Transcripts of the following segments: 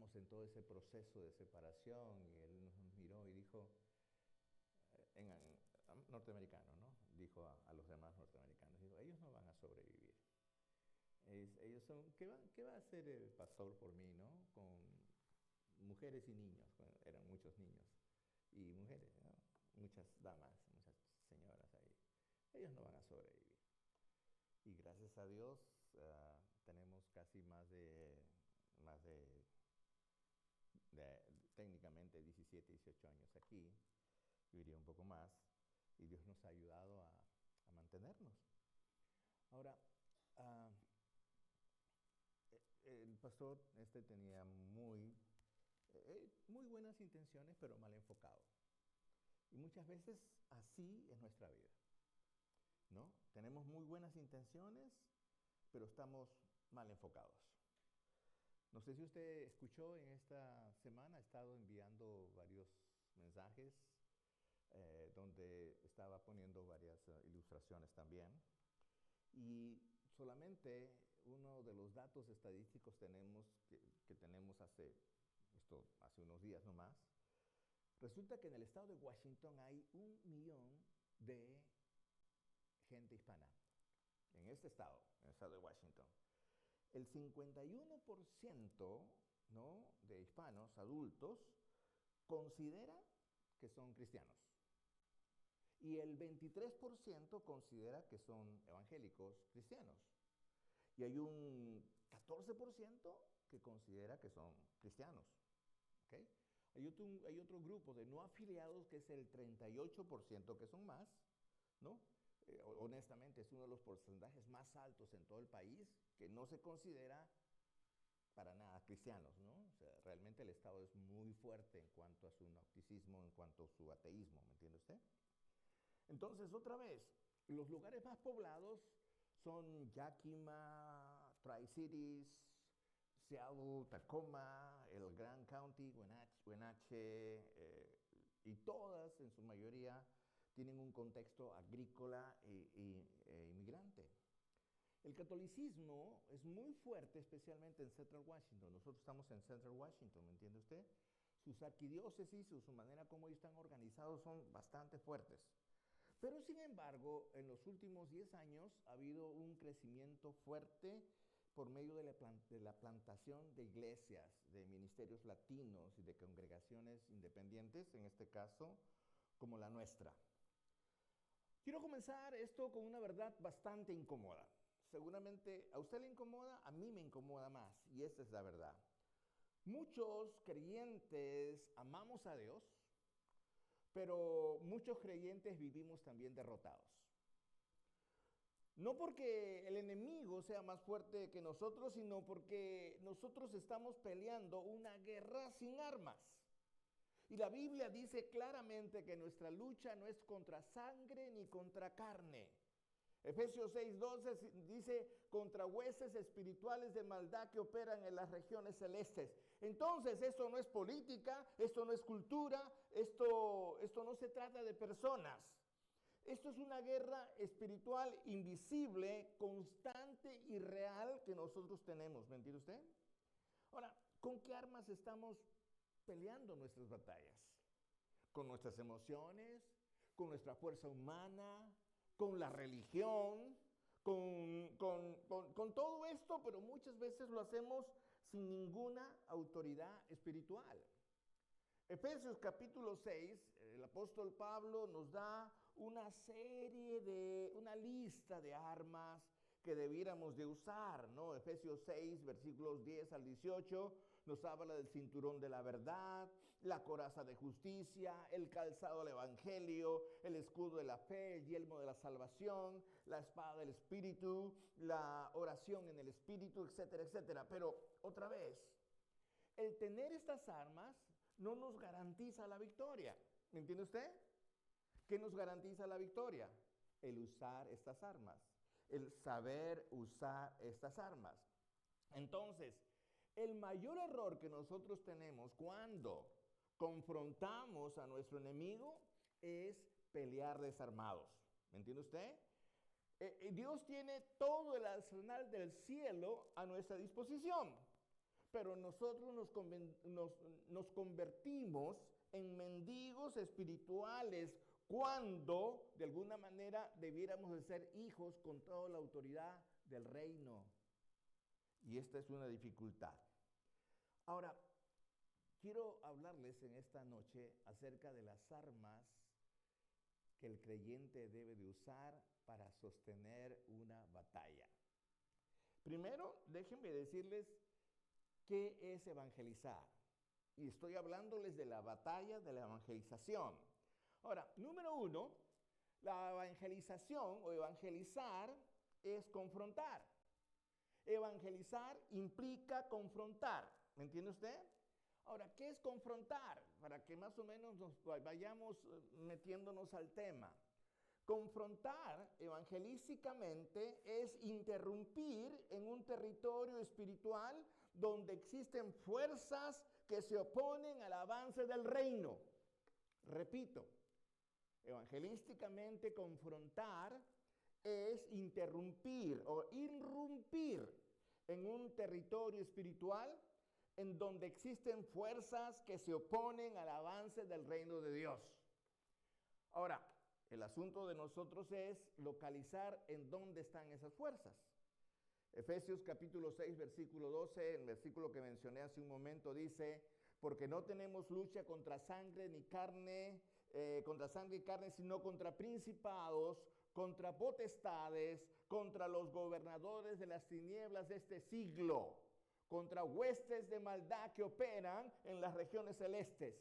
estábamos en todo ese proceso de separación y él nos miró y dijo, norteamericano, ¿no? Dijo a los demás norteamericanos, dijo, ellos no van a sobrevivir. Ellos son, ¿qué va a hacer el pastor por mí, no? Con mujeres y niños, eran muchos niños y mujeres, ¿no? Muchas damas, muchas señoras ahí. Ellos no van a sobrevivir. Y gracias a Dios tenemos casi más de técnicamente 17, 18 años aquí, yo diría un poco más, y Dios nos ha ayudado a mantenernos. Ahora, el pastor tenía muy buenas intenciones, pero mal enfocado. Y muchas veces así es nuestra vida, ¿no? Tenemos muy buenas intenciones, pero estamos mal enfocados. No sé si usted escuchó en esta semana, he estado enviando varios mensajes donde estaba poniendo varias ilustraciones también. Y solamente uno de los datos estadísticos que tenemos hace unos días nomás, resulta que en el estado de Washington hay 1 millón de gente hispana. En este estado, en el estado de Washington. El 51%, ¿no?, de hispanos adultos considera que son cristianos. Y el 23% considera que son evangélicos cristianos. Y hay un 14% que considera que son cristianos. ¿Okay? Hay otro grupo de no afiliados que es el 38%, que son más, ¿no? Honestamente, es uno de los porcentajes más altos en todo el país que no se considera para nada cristianos, ¿no? O sea, realmente el Estado es muy fuerte en cuanto a su gnosticismo, en cuanto a su ateísmo, ¿me entiende usted? Entonces, otra vez, los lugares más poblados son Yakima, Tri-Cities, Seattle, Tacoma, el Grand County, Wenatchee, y todas, en su mayoría, tienen un contexto agrícola e inmigrante. El catolicismo es muy fuerte, especialmente en Central Washington. Nosotros estamos en Central Washington, ¿me entiende usted? Sus arquidiócesis, su manera como ellos están organizados son bastante fuertes. Pero sin embargo, en los últimos 10 años ha habido un crecimiento fuerte por medio de la plantación de iglesias, de ministerios latinos y de congregaciones independientes, en este caso, como la nuestra. Quiero comenzar esto con una verdad bastante incómoda. Seguramente a usted le incomoda, a mí me incomoda más, y esta es la verdad. Muchos creyentes amamos a Dios, pero muchos creyentes vivimos también derrotados. No porque el enemigo sea más fuerte que nosotros, sino porque nosotros estamos peleando una guerra sin armas. Y la Biblia dice claramente que nuestra lucha no es contra sangre ni contra carne. Efesios 6:12 dice, contra huestes espirituales de maldad que operan en las regiones celestes. Entonces, esto no es política, esto no es cultura, esto no se trata de personas. Esto es una guerra espiritual invisible, constante y real que nosotros tenemos. ¿Me entiende usted? Ahora, ¿con qué armas estamos peleando nuestras batallas? ¿Con nuestras emociones? ¿Con nuestra fuerza humana? ¿Con la religión? Con todo esto, pero muchas veces lo hacemos sin ninguna autoridad espiritual. Efesios capítulo 6, el apóstol Pablo nos da una lista de armas que debiéramos de usar, ¿no? Efesios 6, versículos 10 al 18, nos habla del cinturón de la verdad, la coraza de justicia, el calzado del evangelio, el escudo de la fe, el yelmo de la salvación, la espada del espíritu, la oración en el espíritu, etcétera, etcétera. Pero otra vez, el tener estas armas no nos garantiza la victoria. ¿Me entiende usted? ¿Qué nos garantiza la victoria? El usar estas armas, el saber usar estas armas. Entonces, el mayor error que nosotros tenemos cuando confrontamos a nuestro enemigo es pelear desarmados. ¿Me entiende usted? Dios tiene todo el arsenal del cielo a nuestra disposición. pero nosotros nos convertimos en mendigos espirituales cuando de alguna manera debiéramos de ser hijos con toda la autoridad del reino. Y esta es una dificultad. Ahora, quiero hablarles en esta noche acerca de las armas que el creyente debe de usar para sostener una batalla. Primero, déjenme decirles qué es evangelizar. Y estoy hablándoles de la batalla de la evangelización. Ahora, número uno, la evangelización o evangelizar es confrontar. Evangelizar implica confrontar. ¿Me entiende usted? Ahora, ¿qué es confrontar? Para que más o menos nos vayamos metiéndonos al tema. Confrontar evangelísticamente es interrumpir en un territorio espiritual donde existen fuerzas que se oponen al avance del reino. Repito, evangelísticamente confrontar es interrumpir o irrumpir en un territorio espiritual en donde existen fuerzas que se oponen al avance del reino de Dios. Ahora, el asunto de nosotros es localizar en dónde están esas fuerzas. Efesios capítulo 6, versículo 12, el versículo que mencioné hace un momento dice, porque no tenemos lucha contra sangre y carne, sino contra principados, contra potestades, contra los gobernadores de las tinieblas de este siglo, contra huestes de maldad que operan en las regiones celestes.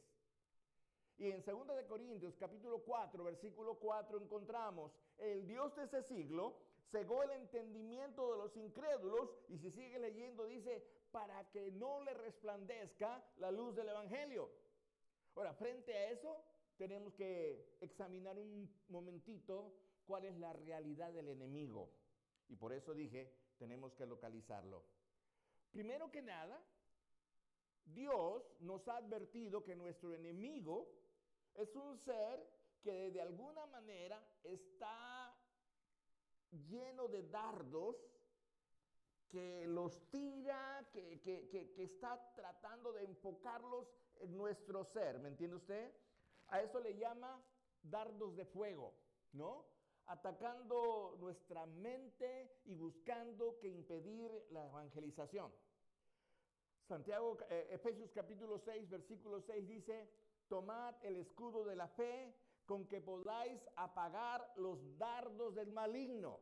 Y en 2 de Corintios capítulo 4, versículo 4 encontramos, el Dios de ese siglo cegó el entendimiento de los incrédulos, y si sigue leyendo dice, para que no le resplandezca la luz del evangelio. Ahora, frente a eso, tenemos que examinar un momentito cuál es la realidad del enemigo. Y por eso dije, tenemos que localizarlo. Primero que nada, Dios nos ha advertido que nuestro enemigo es un ser que de alguna manera está lleno de dardos, que los tira, que está tratando de enfocarlos en nuestro ser. ¿Me entiende usted? A eso le llama dardos de fuego, ¿no? Atacando nuestra mente y buscando que impedir la evangelización. Efesios capítulo 6, versículo 6 dice, tomad el escudo de la fe con que podáis apagar los dardos del maligno.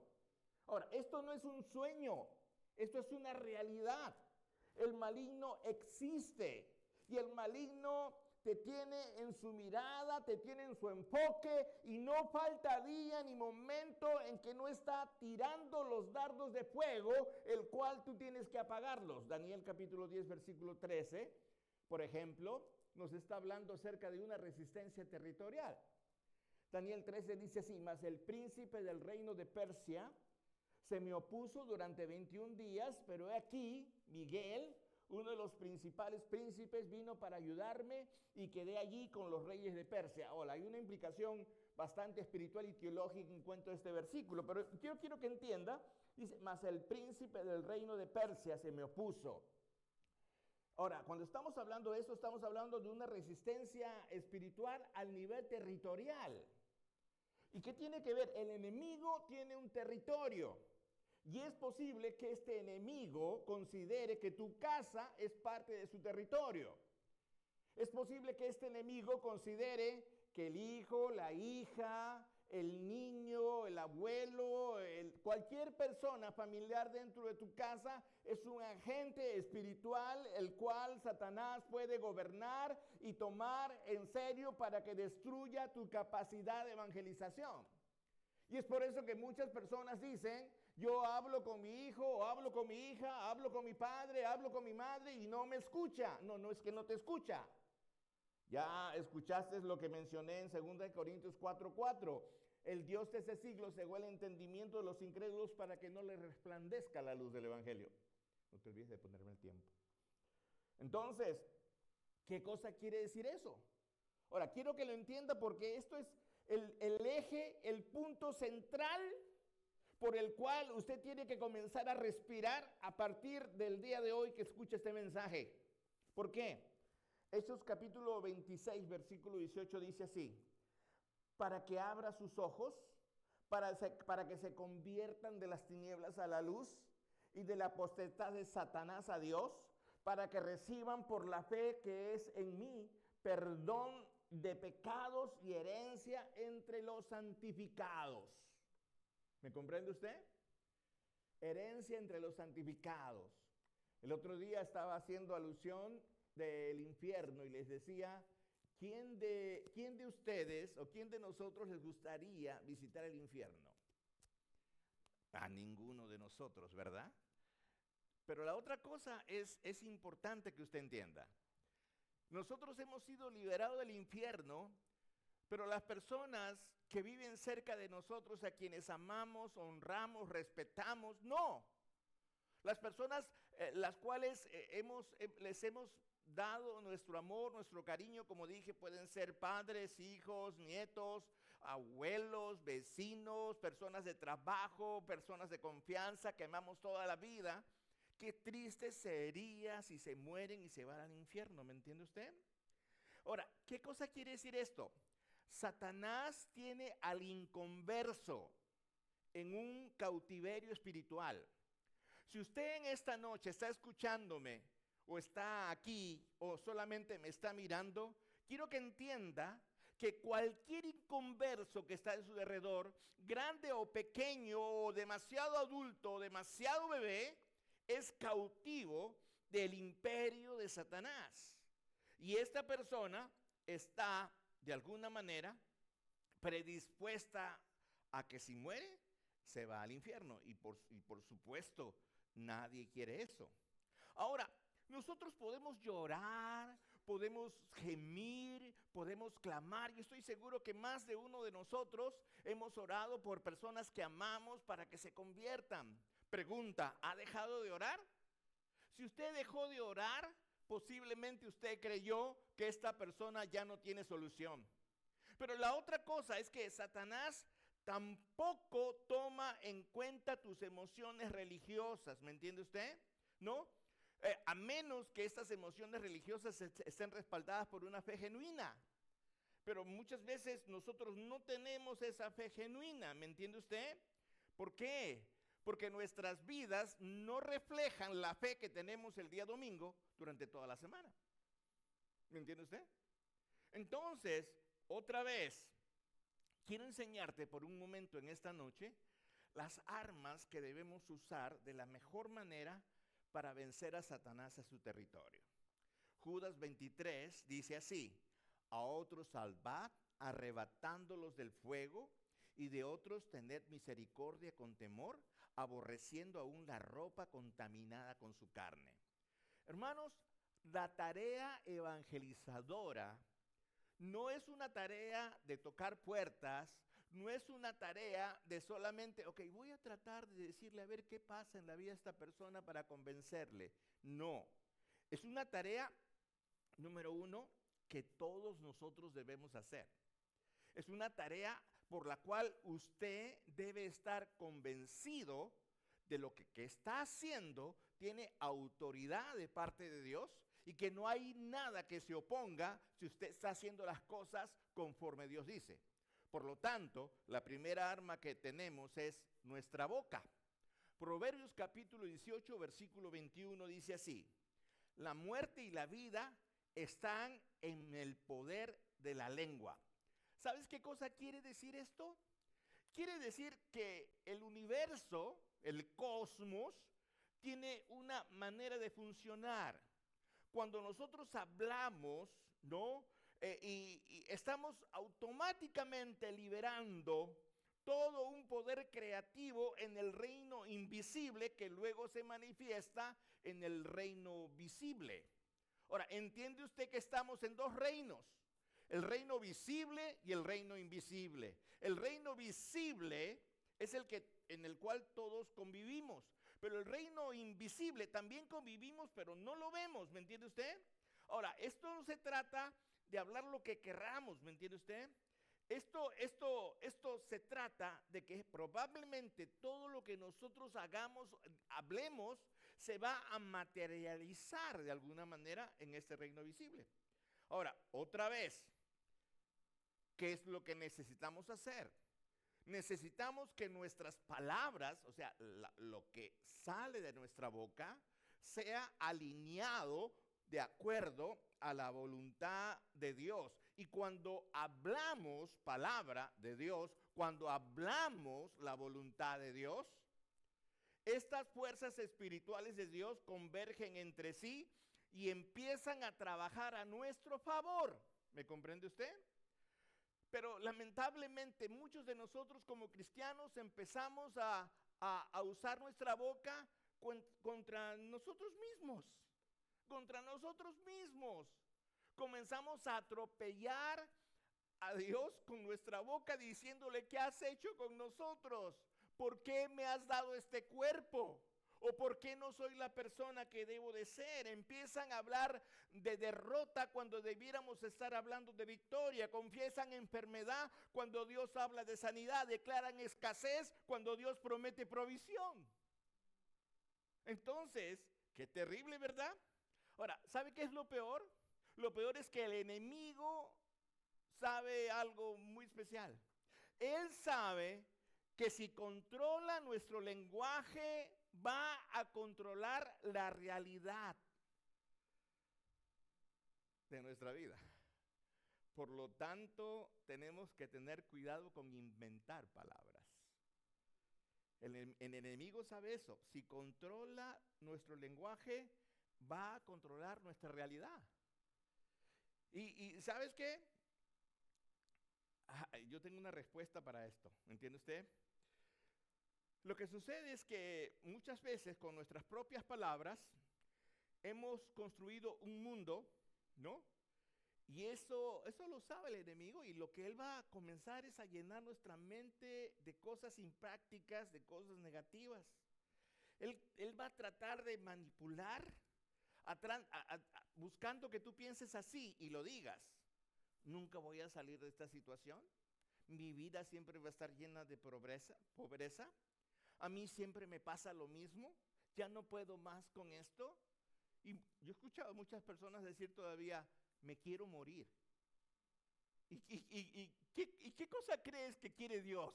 Ahora, esto no es un sueño, esto es una realidad. El maligno existe y el maligno te tiene en su mirada, te tiene en su enfoque y no falta día ni momento en que no está tirando los dardos de fuego, el cual tú tienes que apagarlos. Daniel capítulo 10, versículo 13, por ejemplo, nos está hablando acerca de una resistencia territorial. Daniel 13 dice así, mas el príncipe del reino de Persia se me opuso durante 21 días, pero he aquí, Miguel, uno de los principales príncipes, vino para ayudarme y quedé allí con los reyes de Persia. Ahora, hay una implicación bastante espiritual y teológica en cuanto a este versículo, pero quiero que entienda, dice, mas el príncipe del reino de Persia se me opuso. Ahora, cuando estamos hablando de esto, estamos hablando de una resistencia espiritual al nivel territorial. ¿Y qué tiene que ver? El enemigo tiene un territorio. Y es posible que este enemigo considere que tu casa es parte de su territorio. Es posible que este enemigo considere que el hijo, la hija, el niño, el abuelo, cualquier persona familiar dentro de tu casa es un agente espiritual el cual Satanás puede gobernar y tomar en serio para que destruya tu capacidad de evangelización. Y es por eso que muchas personas dicen, yo hablo con mi hijo, o hablo con mi hija, hablo con mi padre, hablo con mi madre y no me escucha. No es que no te escucha. Ya escuchaste lo que mencioné en 2 Corintios 4:4. El Dios de ese siglo cegó el entendimiento de los incrédulos para que no les resplandezca la luz del evangelio. No te olvides de ponerme el tiempo. Entonces, ¿qué cosa quiere decir eso? Ahora, quiero que lo entienda porque esto es el eje, el punto central por el cual usted tiene que comenzar a respirar a partir del día de hoy que escuche este mensaje. ¿Por qué? Hechos capítulo 26, versículo 18 dice así: para que abra sus ojos, para que se conviertan de las tinieblas a la luz y de la potestad de Satanás a Dios, para que reciban por la fe que es en mí perdón de pecados y herencia entre los santificados. ¿Me comprende usted? Herencia entre los santificados. El otro día estaba haciendo alusión del infierno y les decía, ¿quién de ustedes o quién de nosotros les gustaría visitar el infierno? A ninguno de nosotros, ¿verdad? Pero la otra cosa es importante que usted entienda. Nosotros hemos sido liberados del infierno, pero las personas que viven cerca de nosotros, a quienes amamos, honramos, respetamos, no. Las personas las cuales les hemos dado nuestro amor, nuestro cariño, como dije, pueden ser padres, hijos, nietos, abuelos, vecinos, personas de trabajo, personas de confianza que amamos toda la vida. Qué triste sería si se mueren y se van al infierno, ¿me entiende usted? Ahora, ¿qué cosa quiere decir esto? Satanás tiene al inconverso en un cautiverio espiritual. Si usted en esta noche está escuchándome, o está aquí, o solamente me está mirando, quiero que entienda que cualquier inconverso que está en su alrededor, grande o pequeño, o demasiado adulto, o demasiado bebé, es cautivo del imperio de Satanás. Y esta persona está, de alguna manera, predispuesta a que si muere, se va al infierno. Y por supuesto, nadie quiere eso. Ahora, nosotros podemos llorar, podemos gemir, podemos clamar. Yo estoy seguro que más de uno de nosotros hemos orado por personas que amamos para que se conviertan. Pregunta, ¿ha dejado de orar? Si usted dejó de orar, posiblemente usted creyó que esta persona ya no tiene solución. Pero la otra cosa es que Satanás tampoco toma en cuenta tus emociones religiosas, ¿me entiende usted? ¿No? A menos que estas emociones religiosas estén respaldadas por una fe genuina. Pero muchas veces nosotros no tenemos esa fe genuina, ¿me entiende usted? ¿Por qué? Porque nuestras vidas no reflejan la fe que tenemos el día domingo durante toda la semana. ¿Me entiende usted? Entonces, otra vez, quiero enseñarte por un momento en esta noche las armas que debemos usar de la mejor manera para vencer a Satanás a su territorio. Judas 23 dice así: a otros salvad, arrebatándolos del fuego, y de otros tened misericordia con temor, aborreciendo aún la ropa contaminada con su carne. Hermanos, la tarea evangelizadora no es una tarea de tocar puertas, no es una tarea de solamente, voy a tratar de decirle a ver qué pasa en la vida de esta persona para convencerle. No, es una tarea, número uno, que todos nosotros debemos hacer. Es una tarea por la cual usted debe estar convencido de lo que está haciendo tiene autoridad de parte de Dios y que no hay nada que se oponga si usted está haciendo las cosas conforme Dios dice. Por lo tanto, la primera arma que tenemos es nuestra boca. Proverbios capítulo 18, versículo 21 dice así: la muerte y la vida están en el poder de la lengua. ¿Sabes qué cosa quiere decir esto? Quiere decir que el universo, el cosmos, tiene una manera de funcionar. Cuando nosotros hablamos, ¿no? Y estamos automáticamente liberando todo un poder creativo en el reino invisible que luego se manifiesta en el reino visible. Ahora, ¿entiende usted que estamos en dos reinos? El reino visible y el reino invisible. El reino visible es en el cual todos convivimos. Pero el reino invisible también convivimos, pero no lo vemos, ¿me entiende usted? Ahora, esto no se trata de hablar lo que querramos, ¿me entiende usted? Esto se trata de que probablemente todo lo que nosotros hablemos, se va a materializar de alguna manera en este reino visible. Ahora, otra vez, ¿qué es lo que necesitamos hacer? Necesitamos que nuestras palabras, o sea, lo que sale de nuestra boca, sea alineado de acuerdo a la voluntad de Dios. Y cuando hablamos palabra de Dios, cuando hablamos la voluntad de Dios, estas fuerzas espirituales de Dios convergen entre sí y empiezan a trabajar a nuestro favor. ¿Me comprende usted? Pero lamentablemente muchos de nosotros como cristianos empezamos a usar nuestra boca contra nosotros mismos. Contra nosotros mismos. Comenzamos a atropellar a Dios con nuestra boca diciéndole, ¿qué has hecho con nosotros? ¿Por qué me has dado este cuerpo? ¿O por qué no soy la persona que debo de ser? Empiezan a hablar de derrota cuando debiéramos estar hablando de victoria. Confiesan enfermedad cuando Dios habla de sanidad. Declaran escasez cuando Dios promete provisión. Entonces, qué terrible, ¿verdad? Ahora, ¿sabe qué es lo peor? Lo peor es que el enemigo sabe algo muy especial. Él sabe que si controla nuestro lenguaje, va a controlar la realidad de nuestra vida. Por lo tanto, tenemos que tener cuidado con inventar palabras. El enemigo sabe eso. Si controla nuestro lenguaje, va a controlar nuestra realidad. Y ¿sabes qué? Yo tengo una respuesta para esto. ¿Entiende usted? Lo que sucede es que muchas veces con nuestras propias palabras hemos construido un mundo, ¿no? Y eso lo sabe el enemigo, y lo que él va a comenzar es a llenar nuestra mente de cosas imprácticas, de cosas negativas. Él va a tratar de manipular, buscando que tú pienses así y lo digas. Nunca voy a salir de esta situación. Mi vida siempre va a estar llena de pobreza. A mí siempre me pasa lo mismo. Ya no puedo más con esto. Y yo he escuchado a muchas personas decir todavía, me quiero morir. ¿Y qué cosa crees que quiere Dios?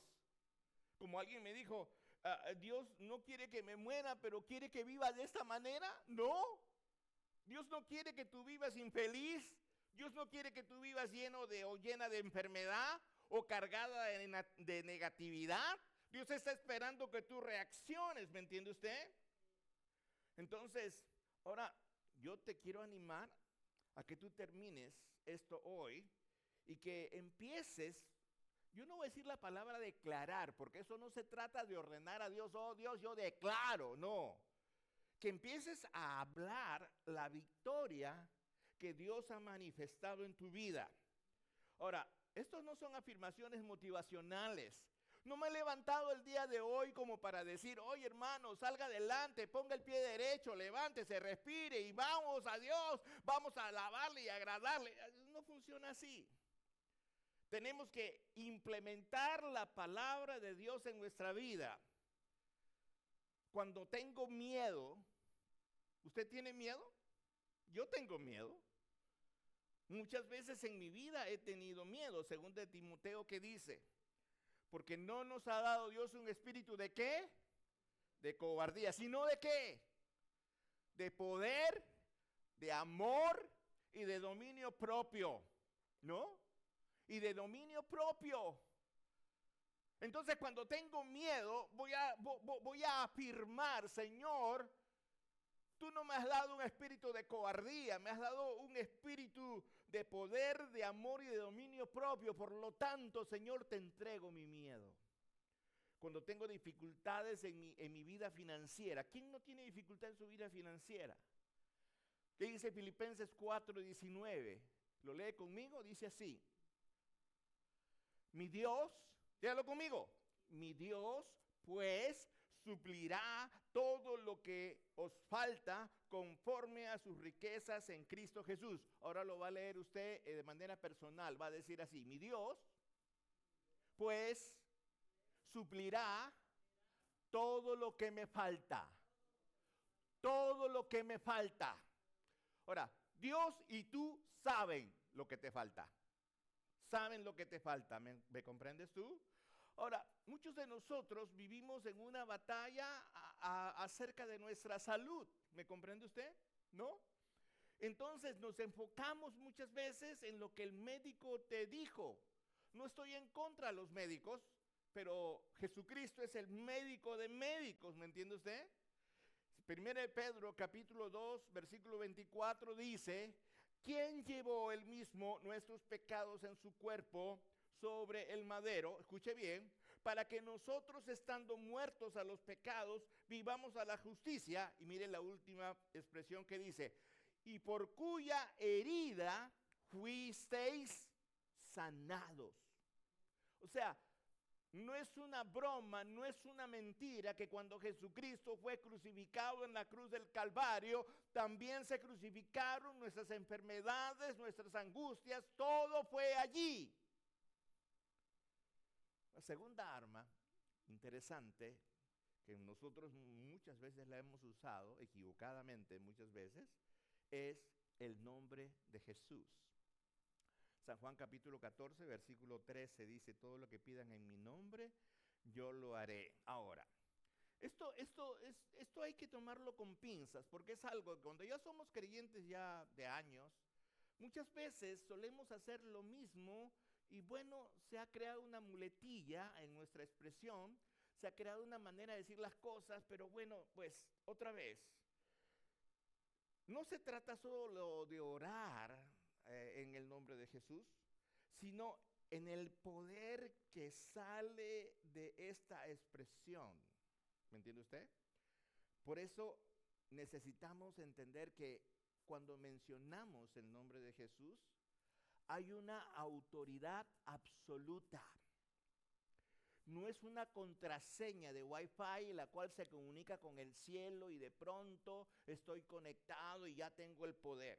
Como alguien me dijo, Dios no quiere que me muera, pero quiere que viva de esta manera. No. Dios no quiere que tú vivas infeliz. Dios no quiere que tú vivas llena de enfermedad o cargada de negatividad. Dios está esperando que tú reacciones, ¿me entiende usted? Entonces, ahora yo te quiero animar a que tú termines esto hoy y que empieces. Yo no voy a decir la palabra declarar, porque eso no se trata de ordenar a Dios, oh Dios, yo declaro, no. Que empieces a hablar la victoria que Dios ha manifestado en tu vida. Ahora, estos no son afirmaciones motivacionales. No me he levantado el día de hoy como para decir, oye hermano, salga adelante, ponga el pie derecho, levántese, respire y vamos a Dios, vamos a alabarle y agradarle. No funciona así. Tenemos que implementar la palabra de Dios en nuestra vida. Cuando tengo miedo, ¿usted tiene miedo? Yo tengo miedo. Muchas veces en mi vida he tenido miedo, según de Timoteo que dice, porque no nos ha dado Dios un espíritu de ¿qué? De cobardía, sino de ¿qué? De poder, de amor y de dominio propio, ¿no? Y de dominio propio. Entonces cuando tengo miedo voy a afirmar, Señor, tú no me has dado un espíritu de cobardía, me has dado un espíritu de poder, de amor y de dominio propio. Por lo tanto, Señor, te entrego mi miedo. Cuando tengo dificultades en mi vida financiera, ¿quién no tiene dificultad en su vida financiera? ¿Qué dice Filipenses 4:19? ¿Lo lee conmigo? Dice así. Mi Dios, léalo conmigo. Mi Dios, pues, suplirá todo lo que os falta conforme a sus riquezas en Cristo Jesús. Ahora lo va a leer usted de manera personal. Va a decir así, mi Dios pues suplirá todo lo que me falta. Todo lo que me falta. Ahora, Dios y tú saben lo que te falta. Saben lo que te falta. ¿Me comprendes tú? Ahora, muchos de nosotros vivimos en una batalla acerca de nuestra salud. ¿Me comprende usted? ¿No? Entonces nos enfocamos muchas veces en lo que el médico te dijo. No estoy en contra de los médicos, pero Jesucristo es el médico de médicos, ¿me entiende usted? Primera de Pedro, capítulo 2, versículo 24 dice: ¿quién llevó él mismo nuestros pecados en su cuerpo sobre el madero? Escuche bien, para que nosotros, estando muertos a los pecados, vivamos a la justicia. Y mire la última expresión que dice: y por cuya herida fuisteis sanados. O sea, no es una broma, no es una mentira que cuando Jesucristo fue crucificado en la cruz del Calvario, también se crucificaron nuestras enfermedades, nuestras angustias, todo fue allí. La segunda arma interesante, que nosotros muchas veces la hemos usado, equivocadamente muchas veces, es el nombre de Jesús. San Juan capítulo 14, versículo 13 dice: todo lo que pidan en mi nombre, yo lo haré. Ahora, esto hay que tomarlo con pinzas, porque es algo que cuando ya somos creyentes ya de años, muchas veces solemos hacer lo mismo y bueno, se ha creado una muletilla en nuestra expresión, se ha creado una manera de decir las cosas, pero bueno, pues otra vez, no se trata solo de orar en el nombre de Jesús, sino en el poder que sale de esta expresión. ¿Me entiende usted? Por eso necesitamos entender que cuando mencionamos el nombre de Jesús, hay una autoridad absoluta. No es una contraseña de Wi-Fi la cual se comunica con el cielo y de pronto estoy conectado y ya tengo el poder.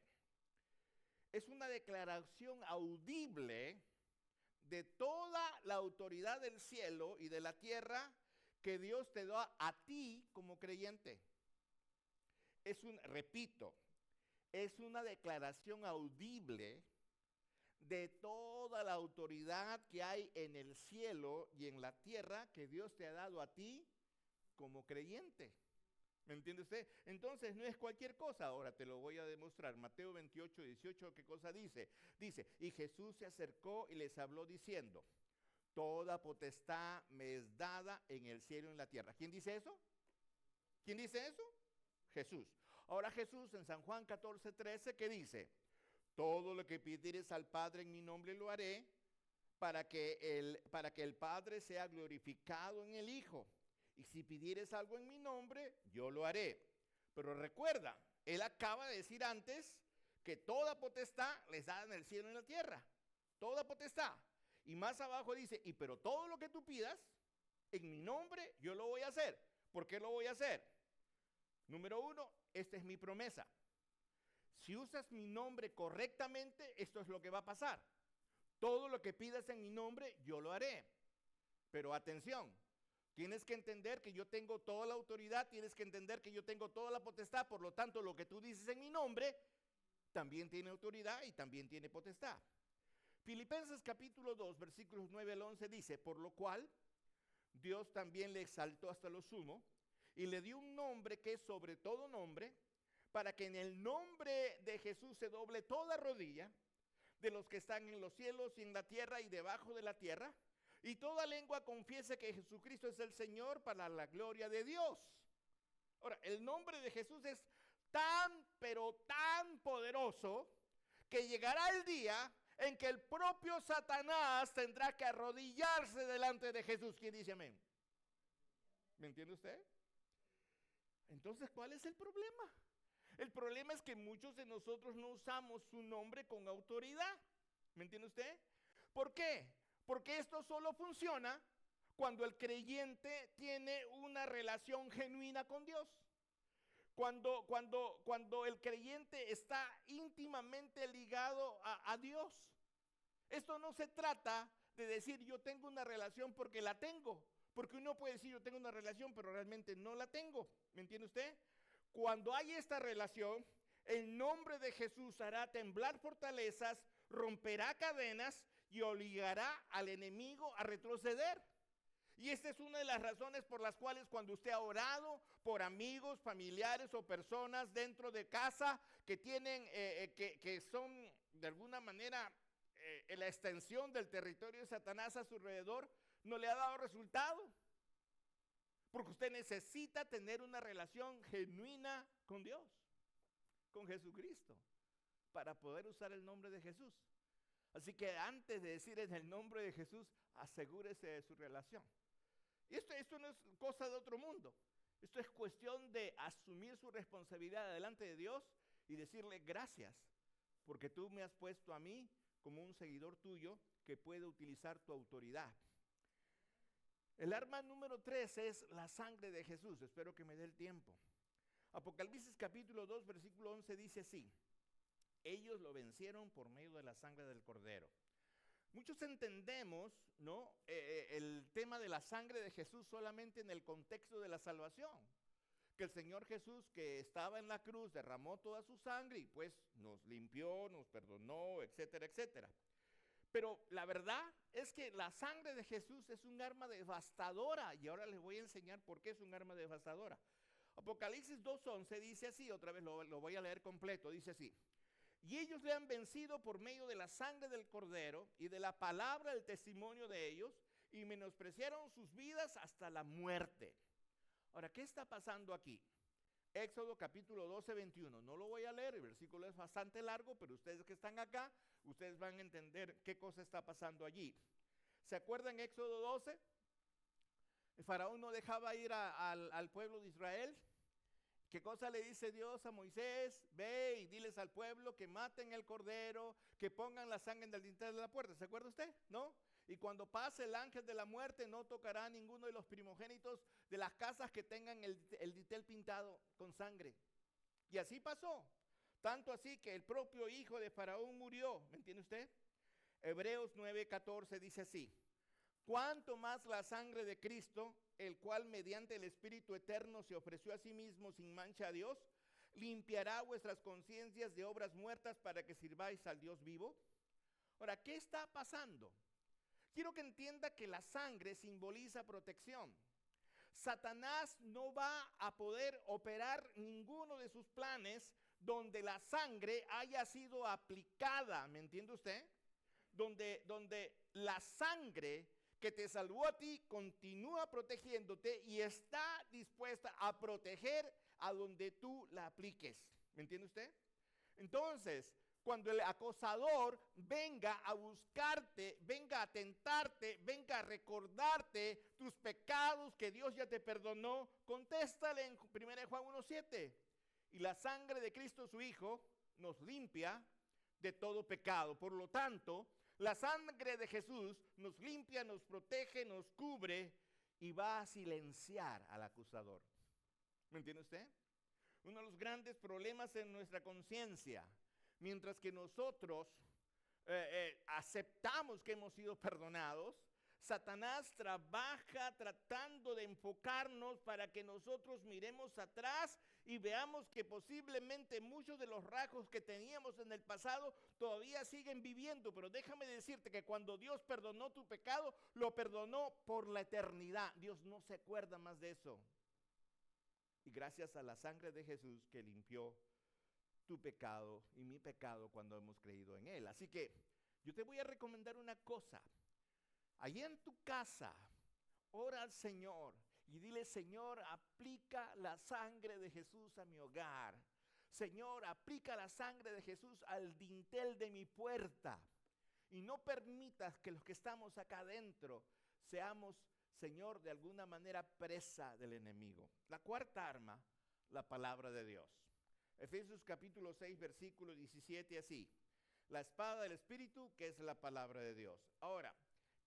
Es una declaración audible de toda la autoridad del cielo y de la tierra que Dios te da a ti como creyente. Repito, es una declaración audible de toda la autoridad que hay en el cielo y en la tierra que Dios te ha dado a ti como creyente. ¿Me entiende usted? Entonces no es cualquier cosa. Ahora te lo voy a demostrar. Mateo 28, 18, ¿qué cosa dice? Dice: y Jesús se acercó y les habló diciendo: toda potestad me es dada en el cielo y en la tierra. ¿Quién dice eso? ¿Quién dice eso? Jesús. Ahora Jesús en San Juan 14, 13, ¿qué dice? Todo lo que pidieres al Padre en mi nombre lo haré, para que el Padre sea glorificado en el Hijo. Y si pidieres algo en mi nombre, yo lo haré. Pero recuerda, él acaba de decir antes que toda potestad les da en el cielo y en la tierra. Toda potestad. Y más abajo dice: pero todo lo que tú pidas en mi nombre, yo lo voy a hacer. ¿Por qué lo voy a hacer? Número uno, esta es mi promesa. Si usas mi nombre correctamente, esto es lo que va a pasar. Todo lo que pidas en mi nombre, yo lo haré. Pero atención, tienes que entender que yo tengo toda la autoridad, tienes que entender que yo tengo toda la potestad, por lo tanto, lo que tú dices en mi nombre, también tiene autoridad y también tiene potestad. Filipenses capítulo 2, versículos 9 al 11 dice: por lo cual, Dios también le exaltó hasta lo sumo y le dio un nombre que es sobre todo nombre, para que en el nombre de Jesús se doble toda rodilla de los que están en los cielos y en la tierra y debajo de la tierra, y toda lengua confiese que Jesucristo es el Señor, para la gloria de Dios. Ahora, el nombre de Jesús es tan, pero tan poderoso, que llegará el día en que el propio Satanás tendrá que arrodillarse delante de Jesús. ¿Quién dice amén? ¿Me entiende usted? Entonces, ¿cuál es el problema? El problema es que muchos de nosotros no usamos su nombre con autoridad. ¿Me entiende usted? ¿Por qué? Porque esto solo funciona cuando el creyente tiene una relación genuina con Dios. Cuando el creyente está íntimamente ligado a Dios. Esto no se trata de decir yo tengo una relación porque la tengo. Porque uno puede decir yo tengo una relación pero realmente no la tengo. ¿Me entiende usted? Cuando hay esta relación, el nombre de Jesús hará temblar fortalezas, romperá cadenas y obligará al enemigo a retroceder. Y esta es una de las razones por las cuales cuando usted ha orado por amigos, familiares o personas dentro de casa que tienen, que son de alguna manera en la extensión del territorio de Satanás a su alrededor, no le ha dado resultado. Porque usted necesita tener una relación genuina con Dios, con Jesucristo, para poder usar el nombre de Jesús. Así que antes de decir en el nombre de Jesús, asegúrese de su relación. Y esto no es cosa de otro mundo. Esto es cuestión de asumir su responsabilidad delante de Dios y decirle gracias, porque tú me has puesto a mí como un seguidor tuyo que puede utilizar tu autoridad. El arma número 3 es la sangre de Jesús. Espero que me dé el tiempo. Apocalipsis capítulo 2, versículo 11 dice así: ellos lo vencieron por medio de la sangre del Cordero. Muchos entendemos, ¿no?, el tema de la sangre de Jesús solamente en el contexto de la salvación. Que el Señor Jesús, que estaba en la cruz, derramó toda su sangre y pues nos limpió, nos perdonó, etcétera, etcétera. Pero la verdad es que la sangre de Jesús es un arma devastadora, y ahora les voy a enseñar por qué es un arma devastadora. Apocalipsis 2:11 dice así, otra vez lo voy a leer completo, dice así: y ellos le han vencido por medio de la sangre del Cordero y de la palabra del testimonio de ellos, y menospreciaron sus vidas hasta la muerte. Ahora, ¿qué está pasando aquí? Éxodo capítulo 12, 21. No lo voy a leer, el versículo es bastante largo, pero ustedes que están acá, ustedes van a entender qué cosa está pasando allí. ¿Se acuerdan Éxodo 12? El faraón no dejaba ir al pueblo de Israel. ¿Qué cosa le dice Dios a Moisés? Ve y diles al pueblo que maten el cordero, que pongan la sangre en el dintel de la puerta. ¿Se acuerda usted? ¿No? Y cuando pase el ángel de la muerte, no tocará a ninguno de los primogénitos de las casas que tengan el dintel pintado con sangre. Y así pasó. Tanto así que el propio hijo de Faraón murió. ¿Me entiende usted? Hebreos 9:14 dice así: cuánto más la sangre de Cristo, el cual mediante el Espíritu eterno se ofreció a sí mismo sin mancha a Dios, limpiará vuestras conciencias de obras muertas para que sirváis al Dios vivo. Ahora, ¿qué está pasando? Quiero que entienda que la sangre simboliza protección. Satanás no va a poder operar ninguno de sus planes donde la sangre haya sido aplicada, ¿me entiende usted? Donde la sangre que te salvó a ti continúa protegiéndote y está dispuesta a proteger a donde tú la apliques. ¿Me entiende usted? Entonces, cuando el acosador venga a buscarte, venga a tentarte, venga a recordarte tus pecados que Dios ya te perdonó, contéstale en 1 Juan 1:7. Y la sangre de Cristo su Hijo nos limpia de todo pecado. Por lo tanto, la sangre de Jesús nos limpia, nos protege, nos cubre y va a silenciar al acusador. ¿Me entiende usted? Uno de los grandes problemas en nuestra conciencia, mientras que nosotros aceptamos que hemos sido perdonados, Satanás trabaja tratando de enfocarnos para que nosotros miremos atrás y veamos que posiblemente muchos de los rasgos que teníamos en el pasado todavía siguen viviendo. Pero déjame decirte que cuando Dios perdonó tu pecado, lo perdonó por la eternidad. Dios no se acuerda más de eso. Y gracias a la sangre de Jesús que limpió tu pecado y mi pecado cuando hemos creído en Él. Así que yo te voy a recomendar una cosa. Allí en tu casa, ora al Señor y dile: Señor, aplica la sangre de Jesús a mi hogar. Señor, aplica la sangre de Jesús al dintel de mi puerta. Y no permitas que los que estamos acá adentro seamos, Señor, de alguna manera presa del enemigo. La cuarta arma, la palabra de Dios. Efesios capítulo 6, versículo 17, así: la espada del Espíritu, que es la palabra de Dios. Ahora,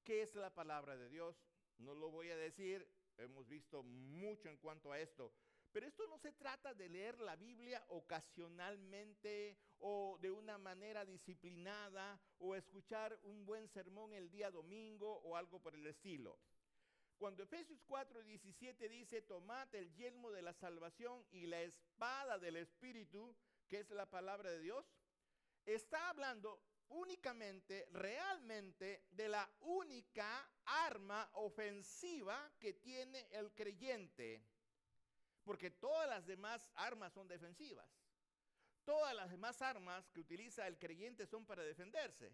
¿qué es la palabra de Dios? No lo voy a decir, hemos visto mucho en cuanto a esto, Pero esto no se trata de leer la Biblia ocasionalmente o de una manera disciplinada o escuchar un buen sermón el día domingo o algo por el estilo. Cuando Efesios 4:17 dice, tomad el yelmo de la salvación y la espada del Espíritu, que es la palabra de Dios, está hablando únicamente, realmente, de la única arma ofensiva que tiene el creyente. Porque todas las demás armas son defensivas. Todas las demás armas que utiliza el creyente son para defenderse.